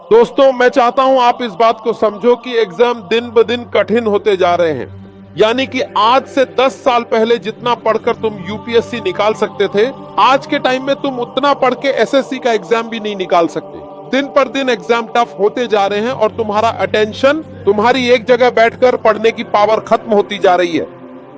दोस्तों, मैं चाहता हूं आप इस बात को समझो कि एग्जाम दिन ब दिन कठिन होते जा रहे हैं। यानी कि आज से 10 साल पहले जितना पढ़कर तुम यूपीएससी निकाल सकते थे, आज के टाइम में तुम उतना पढ़ के एसएससी का एग्जाम भी नहीं निकाल सकते। दिन पर दिन एग्जाम टफ होते जा रहे हैं और तुम्हारा अटेंशन, तुम्हारी एक जगह बैठकर पढ़ने की पावर खत्म होती जा रही है।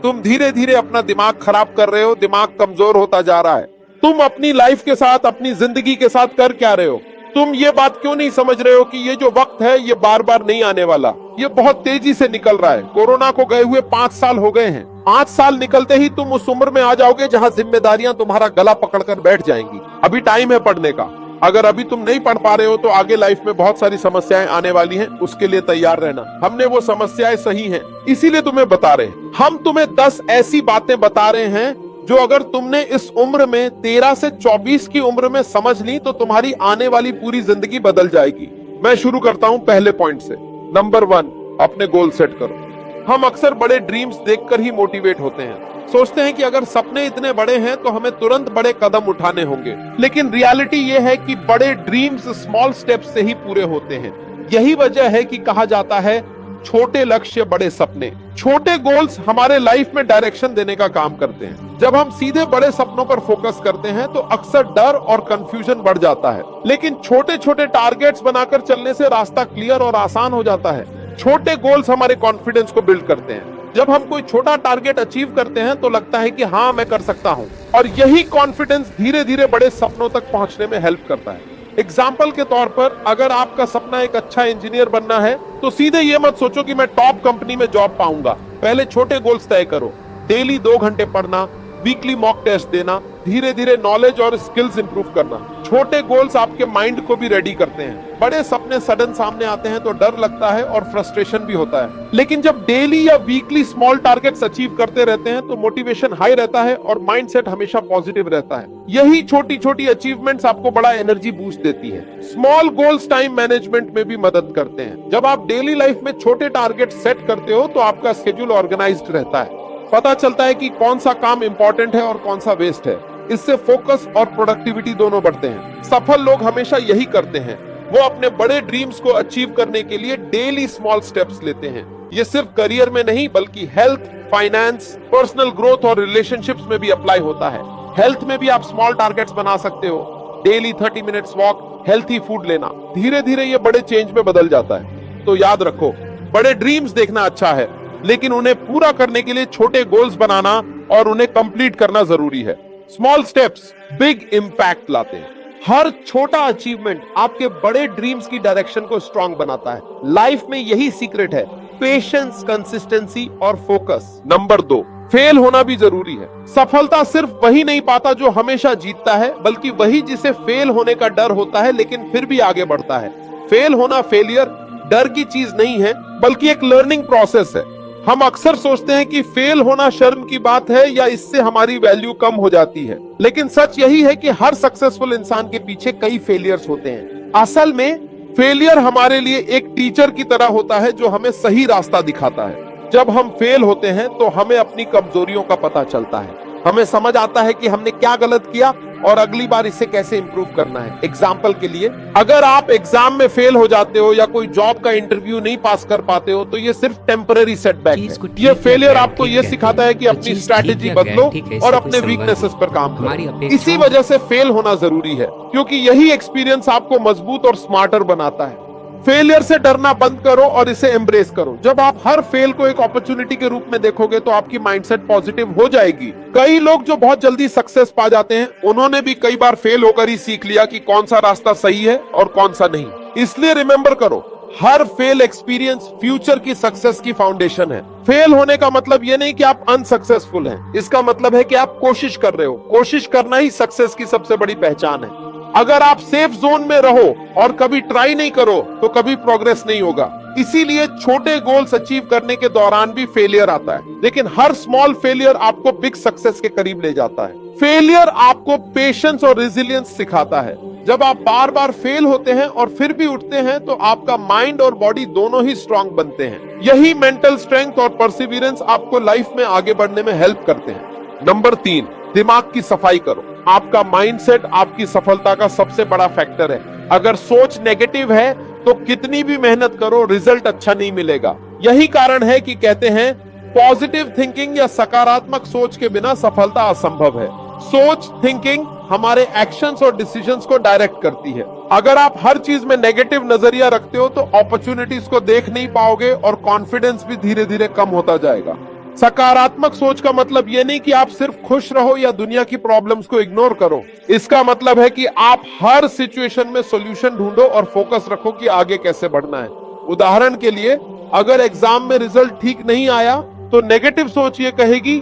तुम धीरे धीरे अपना दिमाग खराब कर रहे हो, दिमाग कमजोर होता जा रहा है। तुम अपनी लाइफ के साथ, अपनी जिंदगी के साथ कर क्या रहे हो? तुम ये बात क्यों नहीं समझ रहे हो कि ये जो वक्त है ये बार बार नहीं आने वाला, ये बहुत तेजी से निकल रहा है। कोरोना को गए हुए 5 साल हो गए हैं। 5 साल निकलते ही तुम उस उम्र में आ जाओगे जहां जिम्मेदारियां तुम्हारा गला पकड़कर बैठ जाएंगी। अभी टाइम है पढ़ने का। अगर अभी तुम नहीं पढ़ पा रहे हो तो आगे लाइफ में बहुत सारी समस्याएं आने वाली हैं, उसके लिए तैयार रहना। हमने वो समस्याएं सही हैं, इसीलिए तुम्हें बता रहे हैं। हम तुम्हें 10 ऐसी बातें बता रहे हैं जो अगर तुमने इस उम्र में 13 से 24 की उम्र में समझ ली तो तुम्हारी आने वाली पूरी जिंदगी बदल जाएगी। मैं शुरू करता हूं पहले पॉइंट से। नंबर 1, अपने गोल सेट करो। हम अक्सर बड़े ड्रीम्स देखकर ही मोटिवेट होते हैं। सोचते हैं कि अगर सपने इतने बड़े हैं तो हमें तुरंत बड़े कदम उठाने होंगे, लेकिन रियलिटी ये है कि बड़े ड्रीम्स स्मॉल स्टेप्स से ही पूरे होते हैं। यही वजह है कि कहा जाता है छोटे लक्ष्य बड़े सपने। छोटे गोल्स हमारे लाइफ में डायरेक्शन देने का काम करते हैं। जब हम सीधे बड़े सपनों पर फोकस करते हैं तो अक्सर डर और कंफ्यूजन बढ़ जाता है, लेकिन छोटे छोटे टारगेट्स बनाकर चलने से रास्ता क्लियर और आसान हो जाता है। छोटे गोल्स हमारे कॉन्फिडेंस को बिल्ड करते हैं। जब हम कोई छोटा टारगेट अचीव करते हैं तो लगता है कि हाँ, मैं कर सकता हूँ, और यही कॉन्फिडेंस धीरे धीरे बड़े सपनों तक पहुंचने में हेल्प करता है। एग्जाम्पल के तौर पर, अगर आपका सपना एक अच्छा इंजीनियर बनना है तो सीधे ये मत सोचो कि मैं टॉप कंपनी में जॉब पाऊंगा। पहले छोटे गोल्स तय करो। डेली 2 घंटे पढ़ना, वीकली मॉक टेस्ट देना, धीरे धीरे नॉलेज और स्किल्स इंप्रूव करना। छोटे गोल्स आपके माइंड को भी रेडी करते हैं। बड़े सपने सडन सामने आते हैं तो डर लगता है और फ्रस्ट्रेशन भी होता है, लेकिन जब डेली या वीकली स्मॉल टारगेट्स अचीव करते रहते हैं तो मोटिवेशन हाई रहता है और माइंडसेट हमेशा पॉजिटिव रहता है। यही छोटी छोटी अचीवमेंट्स आपको बड़ा एनर्जी बूस्ट देती है। स्मॉल गोल्स टाइम मैनेजमेंट में भी मदद करते हैं। जब आप डेली लाइफ में छोटे टारगेट सेट करते हो तो आपका शेड्यूल ऑर्गेनाइज्ड रहता है। पता चलता है कि कौन सा काम इंपॉर्टेंट है और कौन सा वेस्ट है। इससे फोकस और प्रोडक्टिविटी दोनों बढ़ते हैं। सफल लोग हमेशा यही करते हैं। वो अपने बड़े ड्रीम्स को अचीव करने के लिए डेली स्मॉल स्टेप्स लेते हैं। ये सिर्फ करियर में नहीं बल्कि हेल्थ, फाइनेंस, पर्सनल ग्रोथ और रिलेशनशिप्स में भी अप्लाई होता है। हेल्थ में भी आप स्मॉल टारगेट्स बना सकते हो। Daily 30 minutes walk, healthy food लेना। धीरे धीरे ये बड़े चेंज में बदल जाता है। तो याद रखो, बड़े ड्रीम्स देखना अच्छा है, लेकिन उन्हें पूरा करने के लिए छोटे गोल्स बनाना और उन्हें कंप्लीट करना जरूरी है। स्मॉल स्टेप्स बिग इम्पैक्ट लाते हैं। हर छोटा अचीवमेंट आपके बड़े ड्रीम्स की डायरेक्शन को स्ट्रांग बनाता है। लाइफ में यही सीक्रेट है, पेशेंस, कंसिस्टेंसी और फोकस। नंबर 2, फेल होना भी जरूरी है। सफलता सिर्फ वही नहीं पाता जो हमेशा जीतता है, बल्कि वही जिसे फेल होने का डर होता है लेकिन फिर भी आगे बढ़ता है। फेल होना, फेलियर डर की चीज नहीं है बल्कि एक लर्निंग प्रोसेस है। हम अक्सर सोचते हैं कि फेल होना शर्म की बात है या इससे हमारी वैल्यू कम हो जाती है, लेकिन सच यही है कि हर सक्सेसफुल इंसान के पीछे कई फेलियर्स होते हैं। असल में फेलियर हमारे लिए एक टीचर की तरह होता है जो हमें सही रास्ता दिखाता है। जब हम फेल होते हैं तो हमें अपनी कमजोरियों का पता चलता है। हमें समझ आता है कि हमने क्या गलत किया और अगली बार इसे कैसे इंप्रूव करना है। एग्जाम्पल के लिए, अगर आप एग्जाम में फेल हो जाते हो या कोई जॉब का इंटरव्यू नहीं पास कर पाते हो तो ये सिर्फ टेम्पररी सेटबैक है। ये फेलियर आपको ये सिखाता है कि अपनी स्ट्रैटेजी बदलो और अपने वीकनेसेस पर काम करो। इसी वजह से फेल होना जरूरी है, क्योंकि यही एक्सपीरियंस आपको मजबूत और स्मार्टर बनाता है। फेलियर से डरना बंद करो और इसे एम्ब्रेस करो। जब आप हर फेल को एक अपॉर्चुनिटी के रूप में देखोगे तो आपकी माइंडसेट पॉजिटिव हो जाएगी। कई लोग जो बहुत जल्दी सक्सेस पा जाते हैं, उन्होंने भी कई बार फेल होकर ही सीख लिया कि कौन सा रास्ता सही है और कौन सा नहीं। इसलिए रिमेंबर करो, हर फेल एक्सपीरियंस फ्यूचर की सक्सेस की फाउंडेशन है। फेल होने का मतलब ये नहीं कि आप अनसक्सेसफुल हैं, इसका मतलब है कि आप कोशिश कर रहे हो। कोशिश करना ही सक्सेस की सबसे बड़ी पहचान है। अगर आप सेफ जोन में रहो और कभी ट्राई नहीं करो तो कभी प्रोग्रेस नहीं होगा। इसीलिए छोटे गोल्स अचीव करने के दौरान भी फेलियर आता है, लेकिन हर स्मॉल फेलियर आपको बिग सक्सेस के करीब ले जाता है। फेलियर आपको पेशेंस और रेजिलियंस सिखाता है। जब आप बार बार फेल होते हैं और फिर भी उठते हैं तो आपका माइंड और बॉडी दोनों ही स्ट्रांग बनते हैं। यही मेंटल स्ट्रेंथ और परसिवियरेंस आपको लाइफ में आगे बढ़ने में हेल्प करते हैं। नंबर 3, दिमाग की सफाई करो। आपका माइंडसेट आपकी सफलता का सबसे बड़ा फैक्टर है। अगर सोच नेगेटिव है तो कितनी भी मेहनत करो रिजल्ट अच्छा नहीं मिलेगा। यही कारण है कि कहते हैं पॉजिटिव थिंकिंग या सकारात्मक सोच के बिना सफलता असंभव है। सोच थिंकिंग हमारे एक्शंस और डिसीजंस को डायरेक्ट करती है। अगर आप हर चीज में नेगेटिव नजरिया रखते हो तो अपॉर्चुनिटीज को देख नहीं पाओगे और कॉन्फिडेंस भी धीरे धीरे कम होता जाएगा। सकारात्मक सोच का मतलब यह नहीं कि आप सिर्फ खुश रहो या दुनिया की प्रॉब्लम्स को इग्नोर करो। इसका मतलब है कि आप हर सिचुएशन में सॉल्यूशन ढूंढो और फोकस रखो कि आगे कैसे बढ़ना है। उदाहरण के लिए, अगर एग्जाम में रिजल्ट ठीक नहीं आया तो नेगेटिव सोच ये कहेगी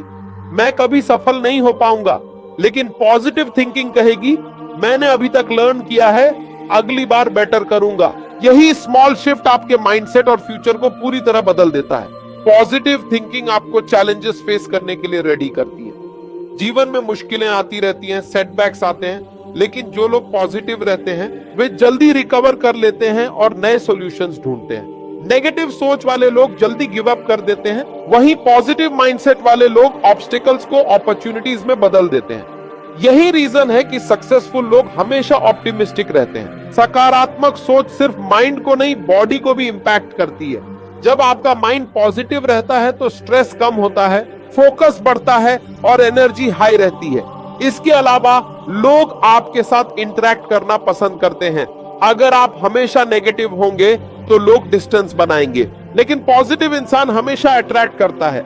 मैं कभी सफल नहीं हो पाऊंगा, लेकिन पॉजिटिव थिंकिंग कहेगी मैंने अभी तक लर्न किया है, अगली बार बेटर करूंगा। यही स्मॉल शिफ्ट आपके माइंडसेट और फ्यूचर को पूरी तरह बदल देता है। पॉजिटिव थिंकिंग आपको चैलेंजेस फेस करने के लिए रेडी करती है। जीवन में मुश्किलें आती रहती हैं, सेटबैक्स आते हैं, लेकिन जो लोग पॉजिटिव रहते हैं वे जल्दी रिकवर कर लेते हैं और नए सॉल्यूशंस ढूंढते हैं। नेगेटिव सोच वाले लोग जल्दी गिव अप कर देते हैं, वहीं पॉजिटिव माइंडसेट वाले लोग ऑब्स्टिकल्स को अपॉर्चुनिटीज में बदल देते हैं। यही रीजन है कि सक्सेसफुल लोग हमेशा ऑप्टिमिस्टिक रहते हैं। सकारात्मक सोच सिर्फ माइंड को नहीं, बॉडी को भी इंपैक्ट करती है। जब आपका माइंड पॉजिटिव रहता है तो स्ट्रेस कम होता है, फोकस बढ़ता है और एनर्जी हाई रहती है। इसके अलावा लोग आपके साथ इंटरेक्ट करना पसंद करते हैं। अगर आप हमेशा नेगेटिव होंगे तो लोग डिस्टेंस बनाएंगे, लेकिन पॉजिटिव इंसान हमेशा अट्रैक्ट करता है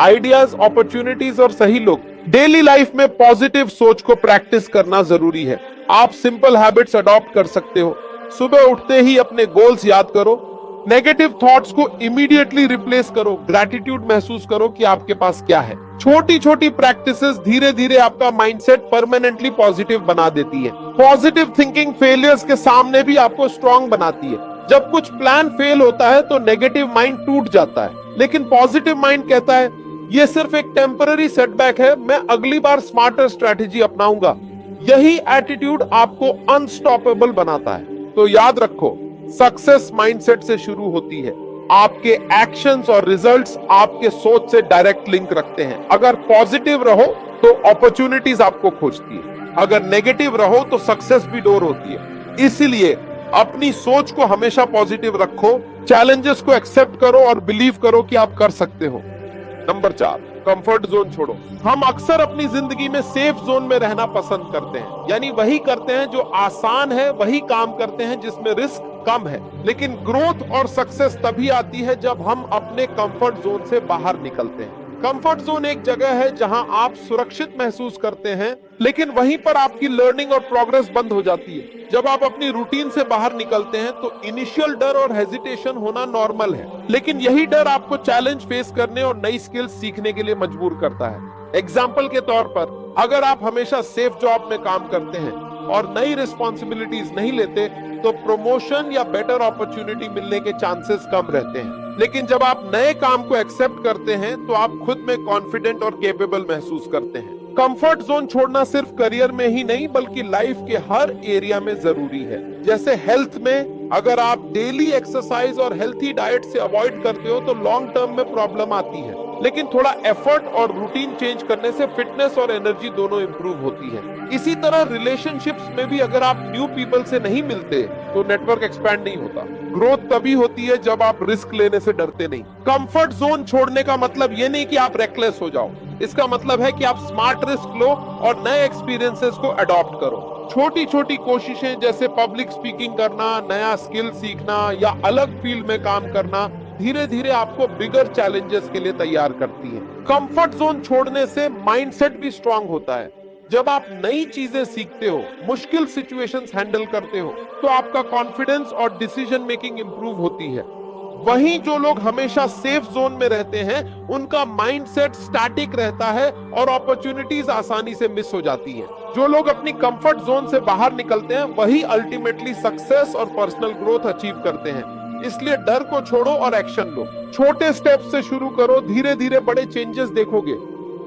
आइडियाज, अपॉर्चुनिटीज और सही लोग। डेली लाइफ में पॉजिटिव सोच को प्रैक्टिस करना जरूरी है। आप सिंपल हैबिट्स अडॉप्ट कर सकते हो। सुबह उठते ही अपने गोल्स याद करो, नेगेटिव थॉट्स को इमीडिएटली रिप्लेस करो, ग्रैटिट्यूड महसूस करो कि आपके पास क्या है। छोटी छोटी प्रैक्टिसेस धीरे धीरे आपका माइंडसेट परमानेंटली पॉजिटिव बना देती है। पॉजिटिव थिंकिंग फेलियर्स के सामने भी आपको स्ट्रांग बनाती है। जब कुछ प्लान फेल होता है तो नेगेटिव माइंड टूट जाता है, लेकिन पॉजिटिव माइंड कहता है ये सिर्फ एक टेम्पररी सेटबैक है, मैं अगली बार स्मार्टर स्ट्रेटेजी अपनाऊंगा। यही एटीट्यूड आपको अनस्टॉपेबल बनाता है। तो याद रखो, सक्सेस माइंडसेट से शुरू होती है। आपके एक्शंस और रिजल्ट्स आपके सोच से डायरेक्ट लिंक रखते हैं। अगर पॉजिटिव रहो तो अपॉर्चुनिटीज आपको खोजती है, अगर नेगेटिव रहो तो सक्सेस भी डोर होती है। इसीलिए अपनी सोच को हमेशा पॉजिटिव रखो, चैलेंजेस को एक्सेप्ट करो और बिलीव करो कि आप कर सकते हो। नंबर 4, कंफर्ट जोन छोड़ो। हम अक्सर अपनी जिंदगी में सेफ जोन में रहना पसंद करते हैं, यानी वही करते हैं जो आसान है, वही काम करते हैं जिसमें रिस्क कम है। लेकिन ग्रोथ और सक्सेस तभी आती है जब हम अपने कंफर्ट जोन से बाहर निकलते हैं। कंफर्ट जोन एक जगह है जहां आप सुरक्षित महसूस करते हैं, लेकिन वहीं पर आपकी लर्निंग और प्रोग्रेस बंद हो जाती है। जब आप अपनी रूटीन से बाहर निकलते हैं तो इनिशियल डर और हेजिटेशन होना नॉर्मल है, लेकिन यही डर आपको चैलेंज फेस करने और नई स्किल्स सीखने के लिए मजबूर करता है। एग्जाम्पल के तौर पर, अगर आप हमेशा सेफ जॉब में काम करते हैं और नई रिस्पॉन्सिबिलिटीज नहीं लेते तो प्रमोशन या बेटर अपॉर्चुनिटी मिलने के चांसेस कम रहते हैं। लेकिन जब आप नए काम को एक्सेप्ट करते हैं तो आप खुद में कॉन्फिडेंट और केपेबल महसूस करते हैं। कंफर्ट जोन छोड़ना सिर्फ करियर में ही नहीं बल्कि लाइफ के हर एरिया में जरूरी है। जैसे हेल्थ में, अगर आप डेली एक्सरसाइज और हेल्थी डाइट से अवॉइड करते हो तो लॉन्ग टर्म में प्रॉब्लम आती है, लेकिन थोड़ा एफर्ट और रूटीन चेंज करने से फिटनेस और एनर्जी दोनों इंप्रूव होती है। इसी तरह रिलेशनशिप्स में भी अगर आप न्यू पीपल से नहीं मिलते तो नेटवर्क एक्सपैंड नहीं होता। ग्रोथ तभी होती है जब आप रिस्क लेने से डरते नहीं। कंफर्ट जोन छोड़ने का मतलब ये नहीं कि आप रेकलेस हो जाओ, इसका मतलब है कि आप स्मार्ट रिस्क लो और नए एक्सपीरियंसेस को अडॉप्ट करो। छोटी छोटी कोशिशें जैसे पब्लिक स्पीकिंग करना, नया स्किल सीखना या अलग फील्ड में काम करना धीरे धीरे आपको बिगर चैलेंजेस के लिए तैयार करती है। कंफर्ट जोन छोड़ने से माइंडसेट भी स्ट्रांग होता है। जब आप नई चीजें सीखते हो, मुश्किल सिचुएशंस हैंडल करते हो तो आपका कॉन्फिडेंस और डिसीजन मेकिंग इंप्रूव होती है। वहीं जो लोग हमेशा सेफ जोन में रहते हैं उनका माइंडसेट स्टैटिक रहता है और अपॉर्चुनिटीज आसानी से मिस हो जाती हैं। जो लोग अपनी कंफर्ट जोन से बाहर निकलते हैं वही अल्टीमेटली सक्सेस और पर्सनल ग्रोथ अचीव करते हैं। इसलिए डर को छोड़ो और एक्शन लो। छोटे स्टेप से शुरू करो, धीरे धीरे बड़े चेंजेस देखोगे।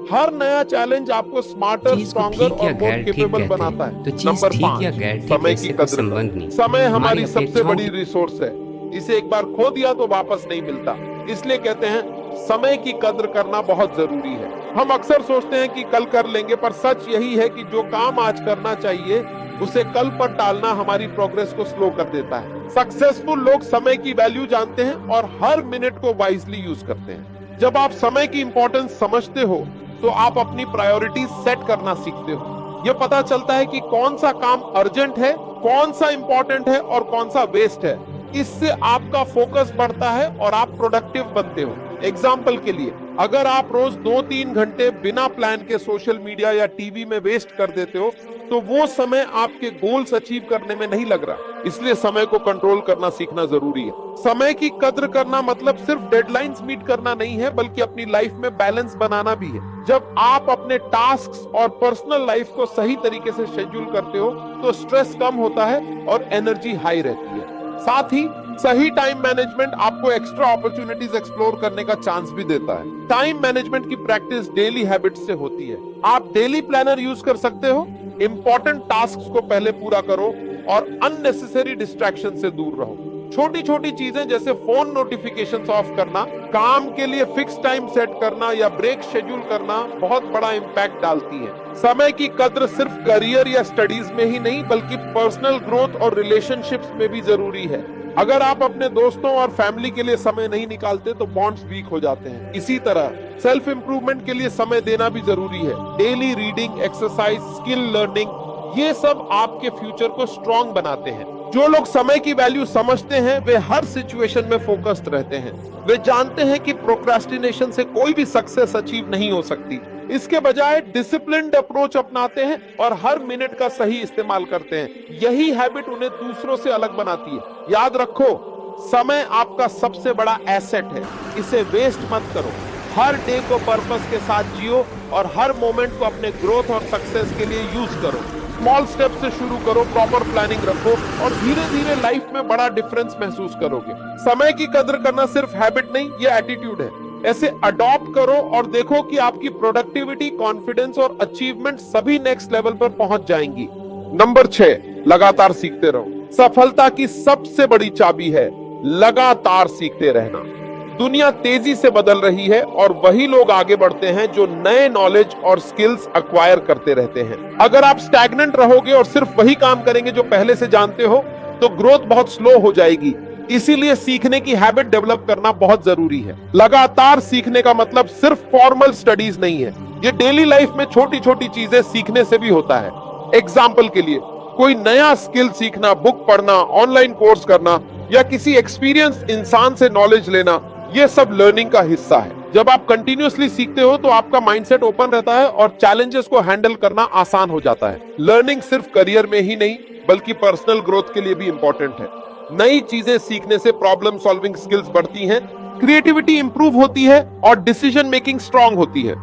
हर नया चैलेंज आपको स्मार्टर, स्ट्रॉन्गर और मोर केपेबल बनाता है। नंबर 5, समय की कदर। समय हमारी सबसे बड़ी रिसोर्स है। इसे एक बार खो दिया तो वापस नहीं मिलता। इसलिए कहते हैं समय की कद्र करना बहुत जरूरी है। हम अक्सर सोचते हैं कि कल कर लेंगे, पर सच यही है कि जो काम आज करना चाहिए उसे कल पर टालना हमारी प्रोग्रेस को स्लो कर देता है। सक्सेसफुल लोग समय की वैल्यू जानते हैं और हर मिनट को वाइजली यूज करते हैं। जब आप समय की इंपॉर्टेंस समझते हो तो आप अपनी प्रायोरिटीज सेट करना सीखते हो। यह पता चलता है कि कौन सा काम अर्जेंट है, कौन सा इंपॉर्टेंट है और कौन सा वेस्ट है। इससे आपका फोकस बढ़ता है और आप प्रोडक्टिव बनते हो। एग्जाम्पल के लिए, अगर आप रोज 2-3 घंटे बिना प्लान के सोशल मीडिया या टीवी में वेस्ट कर देते हो तो वो समय आपके गोल्स अचीव करने में नहीं लग रहा। इसलिए समय को कंट्रोल करना सीखना जरूरी है। समय की कद्र करना मतलब सिर्फ डेडलाइंस मीट करना नहीं है, बल्कि अपनी लाइफ में बैलेंस बनाना भी है। जब आप अपने टास्क्स और पर्सनल लाइफ को सही तरीके से शेड्यूल करते हो तो स्ट्रेस कम होता है और एनर्जी हाई रहती है। साथ ही सही टाइम मैनेजमेंट आपको एक्स्ट्रा अपॉर्चुनिटीज एक्सप्लोर करने का चांस भी देता है। टाइम मैनेजमेंट की प्रैक्टिस डेली हैबिट्स से होती है। आप डेली प्लानर यूज कर सकते हो। इंपॉर्टेंट टास्क्स को पहले पूरा करो और अननेसेसरी डिस्ट्रैक्शन से दूर रहो। छोटी छोटी चीजें जैसे फोन नोटिफिकेशंस ऑफ करना, काम के लिए फिक्स टाइम सेट करना या ब्रेक शेड्यूल करना बहुत बड़ा इंपैक्ट डालती है। समय की कद्र सिर्फ करियर या स्टडीज में ही नहीं बल्कि पर्सनल ग्रोथ और रिलेशनशिप्स में भी जरूरी है। अगर आप अपने दोस्तों और फैमिली के लिए समय नहीं निकालते तो बॉन्ड्स वीक हो जाते हैं। इसी तरह सेल्फ इंप्रूवमेंट के लिए समय देना भी जरूरी है। Daily reading, exercise, skill learning, ये सब आपके फ्यूचर को स्ट्रॉन्ग बनाते हैं। जो लोग समय की वैल्यू समझते हैं वे हर सिचुएशन में फोकस्ड रहते हैं। वे जानते हैं कि प्रोक्रास्टिनेशन से कोई भी सक्सेस अचीव नहीं हो सकती। इसके बजाय डिसिप्लिन्ड अप्रोच अपनाते हैं और हर मिनट का सही इस्तेमाल करते हैं। यही हैबिट उन्हें दूसरों से अलग बनाती है। याद रखो, समय आपका सबसे बड़ा एसेट है। इसे वेस्ट मत करो। हर डे को पर्पस के साथ जियो और हर मोमेंट को अपने ग्रोथ और सक्सेस के लिए यूज करो। स्मॉल स्टेप से शुरू करो, प्रॉपर प्लानिंग रखो और धीरे धीरे लाइफ में बड़ा डिफरेंस महसूस करोगे। समय की कद्र करना सिर्फ हैबिट नहीं, ये एटीट्यूड है। ऐसे अडॉप्ट करो और देखो कि आपकी प्रोडक्टिविटी, कॉन्फिडेंस और अचीवमेंट सभी नेक्स्ट लेवल पर पहुंच जाएंगी। नंबर 6, लगातार सीखते रहो। सफलता की सबसे बड़ी चाबी है लगातार सीखते रहना। दुनिया तेजी से बदल रही है और वही लोग आगे बढ़ते हैं जो नए नॉलेज और स्किल्स एक्वायर करते रहते हैं। अगर आप स्टैग्नेंट रहोगे और सिर्फ वही काम करेंगे जो पहले से जानते हो तो ग्रोथ बहुत स्लो हो जाएगी। इसीलिए सीखने की हैबिट डेवलप करना बहुत जरूरी है। लगातार सीखने का मतलब सिर्फ फॉर्मल स्टडीज नहीं है, ये डेली लाइफ में छोटी छोटी चीजें सीखने से भी होता है। एग्जाम्पल के लिए, कोई नया स्किल सीखना, बुक पढ़ना, ऑनलाइन कोर्स करना या किसी एक्सपीरियंस इंसान से नॉलेज लेना, ये सब लर्निंग का हिस्सा है। जब आप कंटिन्यूअसली सीखते हो तो आपका माइंडसेट ओपन रहता है और चैलेंजेस को हैंडल करना आसान हो जाता है। लर्निंग सिर्फ करियर में ही नहीं बल्कि पर्सनल ग्रोथ के लिए भी इंपॉर्टेंट है। नई चीजें सीखने से प्रॉब्लम सॉल्विंग स्किल्स बढ़ती हैं, क्रिएटिविटी इंप्रूव होती है और डिसीजन मेकिंग स्ट्रांग होती है।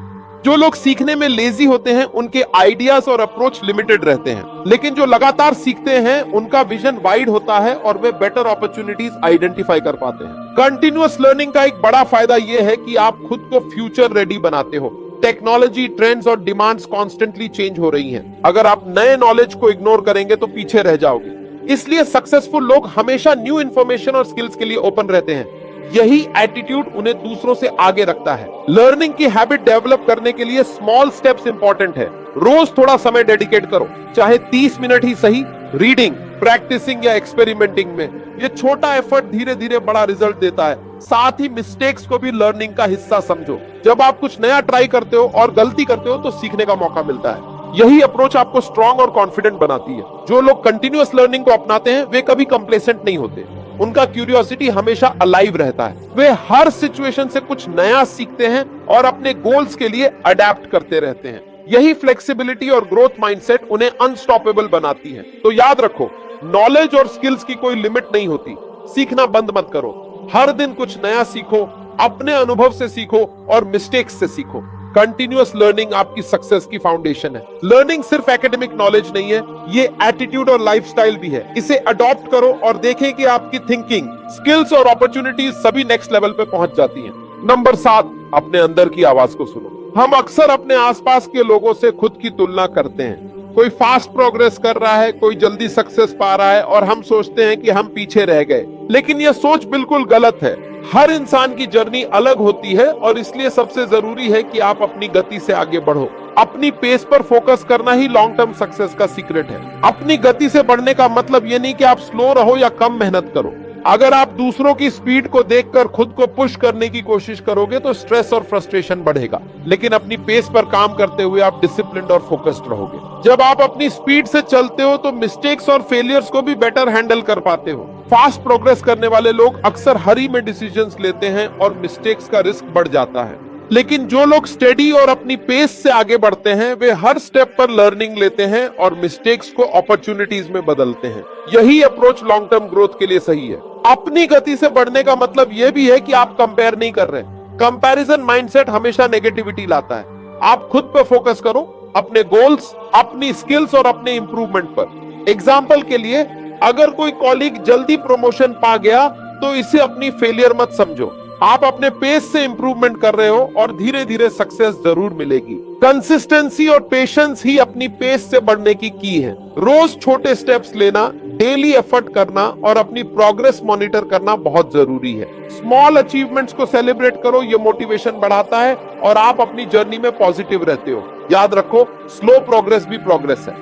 जो लोग सीखने में लेजी होते हैं उनके आइडियाज और अप्रोच लिमिटेड रहते हैं, लेकिन जो लगातार सीखते हैं उनका विजन वाइड होता है और वे बेटर अपॉर्चुनिटीज आइडेंटिफाई कर पाते हैं। कंटिन्यूअस लर्निंग का एक बड़ा फायदा यह है कि आप खुद को फ्यूचर रेडी बनाते हो। टेक्नोलॉजी, ट्रेंड्स और डिमांड्स कॉन्स्टेंटली चेंज हो रही हैं। अगर आप नए नॉलेज को इग्नोर करेंगे तो पीछे रह जाओगे। इसलिए सक्सेसफुल लोग हमेशा न्यू इंफॉर्मेशन और स्किल्स के लिए ओपन रहते हैं। यही एटीट्यूड उन्हें दूसरों से आगे रखता है। लर्निंग की हैबिट डेवलप करने के लिए स्मॉल स्टेप्स इंपॉर्टेंट है। रोज थोड़ा समय डेडिकेट करो, चाहे 30 मिनट ही सही। रीडिंग, प्रैक्टिसिंग या एक्सपेरिमेंटिंग में ये छोटा एफर्ट धीरे धीरे बड़ा रिजल्ट देता है। साथ ही मिस्टेक्स को भी लर्निंग का हिस्सा समझो। जब आप कुछ नया ट्राई करते हो और गलती करते हो तो सीखने का मौका मिलता है। यही अप्रोच आपको स्ट्रांग और कॉन्फिडेंट बनाती है। जो लोग कंटिन्यूअस लर्निंग को अपनाते हैं वे कभी कंप्लेसेंट नहीं होते। उनका क्यूरियोसिटी हमेशा अलाइव रहता है। वे हर सिचुएशन से कुछ नया सीखते हैं और अपने गोल्स के लिए अडेप्ट करते रहते हैं। यही फ्लेक्सिबिलिटी और ग्रोथ माइंडसेट उन्हें अनस्टॉपेबल बनाती है। तो याद रखो, नॉलेज और स्किल्स की कोई लिमिट नहीं होती। सीखना बंद मत करो। हर दिन कुछ नया सीखो, अपने अनुभव से सीखो और मिस्टेक्स से सीखो। कंटिन्यूअस लर्निंग आपकी सक्सेस की फाउंडेशन है। लर्निंग सिर्फ एकेडमिक नॉलेज नहीं है, ये एटीट्यूड और लाइफस्टाइल भी है। इसे अडॉप्ट करो और देखें कि आपकी थिंकिंग, स्किल्स और अपॉर्चुनिटीज सभी नेक्स्ट लेवल पे पहुंच जाती हैं। नंबर 7, अपने अंदर की आवाज को सुनो। हम अक्सर अपने आसपास के लोगों से खुद की तुलना करते हैं। कोई फास्ट प्रोग्रेस कर रहा है, कोई जल्दी सक्सेस पा रहा है और हम सोचते हैं कि हम पीछे रह गए। लेकिन यह सोच बिल्कुल गलत है। हर इंसान की जर्नी अलग होती है और इसलिए सबसे जरूरी है कि आप अपनी गति से आगे बढ़ो। अपनी पेस पर फोकस करना ही लॉन्ग टर्म सक्सेस का सीक्रेट है। अपनी गति से बढ़ने का मतलब ये नहीं कि आप स्लो रहो या कम मेहनत करो। अगर आप दूसरों की स्पीड को देखकर खुद को पुश करने की कोशिश करोगे तो स्ट्रेस और फ्रस्ट्रेशन बढ़ेगा, लेकिन अपनी पेस पर काम करते हुए आप डिसिप्लिन्ड और फोकस्ड रहोगे। जब आप अपनी स्पीड से चलते हो तो मिस्टेक्स और फेलियर्स को भी बेटर हैंडल कर पाते हो। फास्ट प्रोग्रेस करने वाले लोग अक्सर हरी में डिसीजंस लेते हैं और मिस्टेक्स का रिस्क बढ़ जाता है, लेकिन जो लोग स्टेडी और अपनी पेस से आगे बढ़ते हैं वे हर स्टेप पर लर्निंग लेते हैं और मिस्टेक्स को अपॉर्चुनिटीज में बदलते हैं। यही अप्रोच लॉन्ग टर्म ग्रोथ के लिए सही है। अपनी गति से बढ़ने का मतलब यह भी है कि आप कंपेयर नहीं कर रहे। कंपैरिजन माइंडसेट हमेशा नेगेटिविटी लाता है। आप खुद पे फोकस करो, अपने गोल्स, अपनी स्किल्स और अपने इंप्रूवमेंट पर। एग्जाम्पल के लिए, अगर कोई कॉलीग जल्दी प्रमोशन पा गया तो इसे अपनी फेलियर मत समझो। आप अपने पेस से इंप्रूवमेंट कर रहे हो और धीरे धीरे सक्सेस जरूर मिलेगी। कंसिस्टेंसी और पेशेंस ही अपनी पेस से बढ़ने की है। रोज छोटे स्टेप्स लेना, डेली एफर्ट करना और अपनी प्रोग्रेस मॉनिटर करना बहुत जरूरी है। स्मॉल अचीवमेंट्स को सेलिब्रेट करो, ये मोटिवेशन बढ़ाता है और आप अपनी जर्नी में पॉजिटिव रहते हो। याद रखो, स्लो प्रोग्रेस भी प्रोग्रेस है।